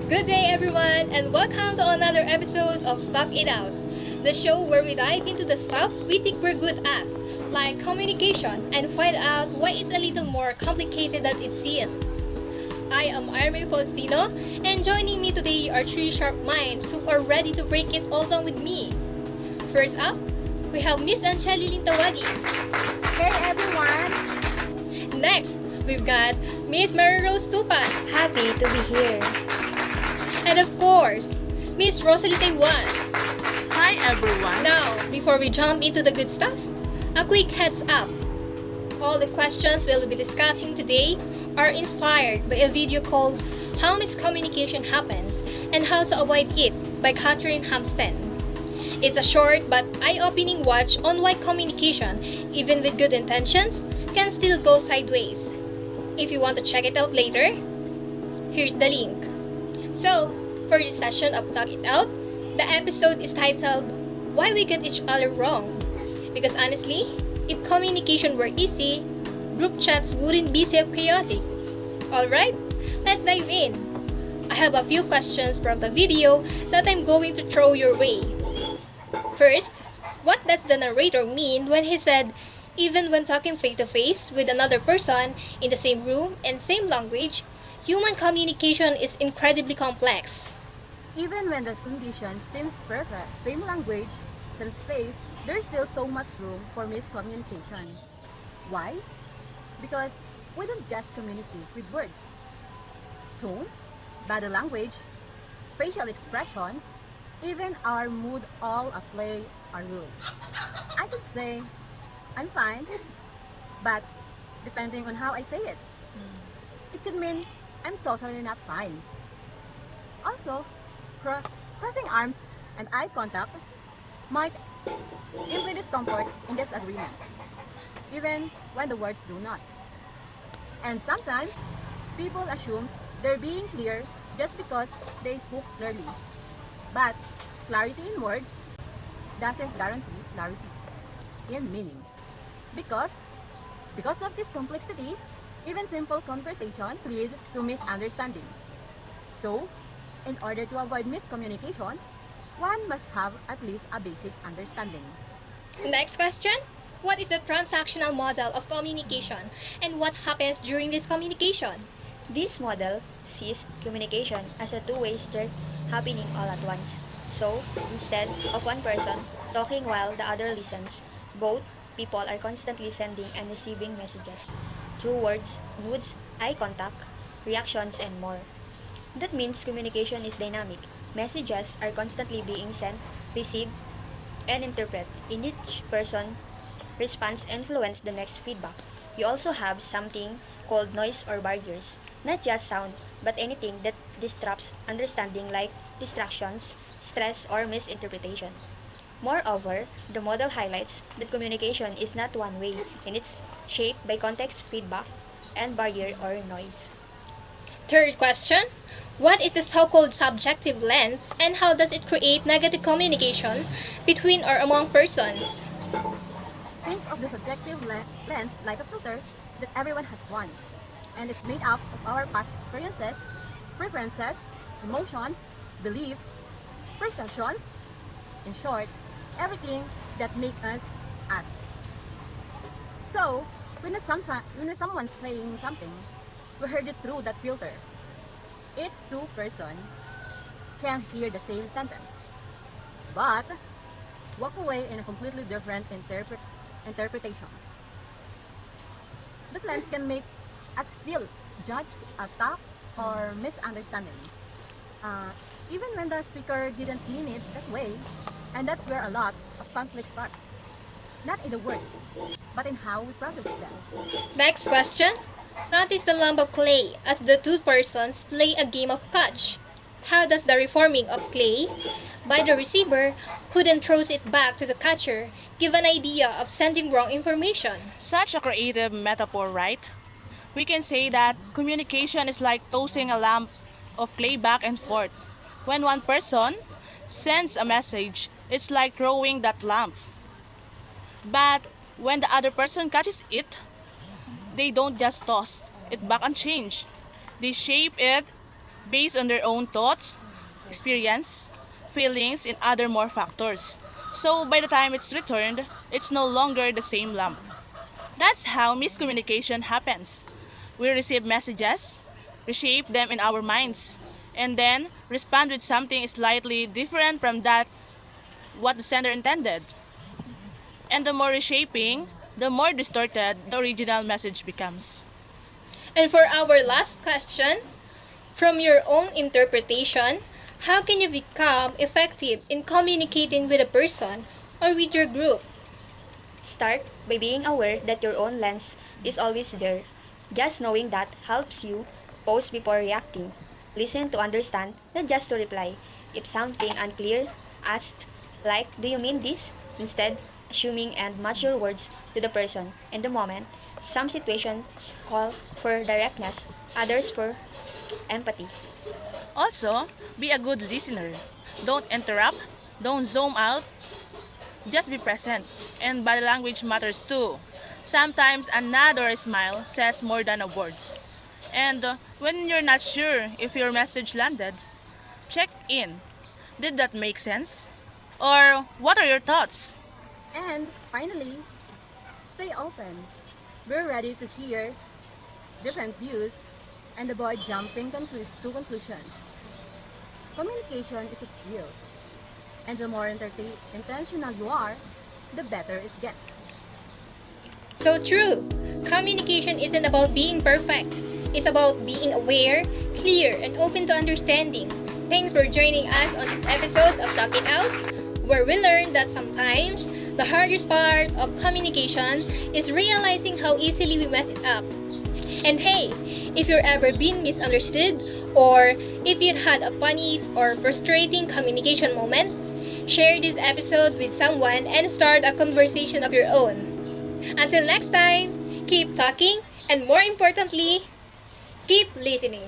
Good day, everyone, and welcome to another episode of Stuck It Out, the show where we dive into the stuff we think we're good at, like communication, and find out why it's a little more complicated than it seems. I am Irene Faustino, and joining me today are three sharp minds who are ready to break it all down with me. First up, we have Miss Ancheli Lintawagi. Hey everyone! Next, we've got Miss Mary Rose Tupas. Happy to be here. And of course, Miss Rosalie Taiwan. Hi everyone! Now, before we jump into the good stuff, a quick heads up. All the questions we'll be discussing today are inspired by a video called How Miscommunication Happens and How to Avoid It by Catherine Hampsten. It's a short but eye-opening watch on why communication, even with good intentions, can still go sideways. If you want to check it out later, here's the link. So, for this session of Talk It Out, the episode is titled Why We Get Each Other Wrong. Because honestly, if communication were easy, group chats wouldn't be so chaotic. Alright, let's dive in. I have a few questions from the video that I'm going to throw your way. First, what does the narrator mean when he said, even when talking face to face with another person in the same room and same language, human communication is incredibly complex? Even when the condition seems perfect, same language, same space, there's still so much room for miscommunication. Why? Because we don't just communicate with words. Tone, body language, facial expressions, even our mood all play a role. I could say, I'm fine, but depending on how I say it, it could mean I'm totally not fine. Also, crossing arms and eye contact might imply discomfort in disagreement, even when the words do not. And sometimes, people assume they're being clear just because they spoke clearly. But clarity in words doesn't guarantee clarity in meaning. Because of this complexity, even simple conversation lead to misunderstanding. So, in order to avoid miscommunication, one must have at least a basic understanding. Next question. What is the transactional model of communication and what happens during this communication? This model sees communication as a two-way street happening all at once. So, instead of one person talking while the other listens, both people are constantly sending and receiving messages through words, moods, eye contact, reactions, and more. That means communication is dynamic. Messages are constantly being sent, received, and interpreted. In each person response influence the next feedback. You also have something called noise or barriers. Not just sound, but anything that disrupts understanding like distractions, stress, or misinterpretation. Moreover, the model highlights that communication is not one way and it's shaped by context, feedback, and barrier or noise. Third question. What is the so-called subjective lens and how does it create negative communication between or among persons? Think of the subjective lens like a filter that everyone has one, and it's made up of our past experiences, preferences, emotions, beliefs, perceptions, in short, everything that makes us us. So, when someone's saying something, we heard it through that filter. It's two persons can hear the same sentence, but walk away in a completely different interpretations. The lens can make us feel judged, attacked, or misunderstanding. Even when the speaker didn't mean it that way, and that's where a lot of conflict starts. Not in the words, but in how we process them. Next question. Notice the lump of clay as the two persons play a game of catch. How does the reforming of clay by the receiver, who then throws it back to the catcher, give an idea of sending wrong information? Such a creative metaphor, right? We can say that communication is like tossing a lump of clay back and forth. When one person sends a message, it's like throwing that lump. But when the other person catches it, they don't just toss it back and change. They shape it, based on their own thoughts, experience, feelings, and other more factors. So by the time it's returned, it's no longer the same lump. That's how miscommunication happens. We receive messages, reshape them in our minds, and then respond with something slightly different from that what the sender intended. And the more reshaping, the more distorted the original message becomes. And for our last question, from your own interpretation, how can you become effective in communicating with a person or with your group? Start by being aware that your own lens is always there. Just knowing that helps you pause before reacting. Listen to understand, not just to reply. If something unclear, ask like, do you mean this? Instead, assuming and match your words to the person in the moment. Some situations call for directness, others for empathy. Also, be a good listener. Don't interrupt, don't zoom out, just be present. And body language matters too. Sometimes another smile says more than a words. And when you're not sure if your message landed, check in. Did that make sense? Or what are your thoughts? And finally, stay open. We're ready to hear different views and avoid jumping to conclusions. Communication is a skill, and the more intentional you are, the better it gets. So true. Communication isn't about being perfect. It's about being aware, clear, and open to understanding. Thanks for joining us on this episode of Talk It Out, where we learned that sometimes the hardest part of communication is realizing how easily we mess it up. And hey, if you're ever been misunderstood or if you'd had a funny or frustrating communication moment, share this episode with someone and start a conversation of your own. Until next time, keep talking and more importantly, keep listening.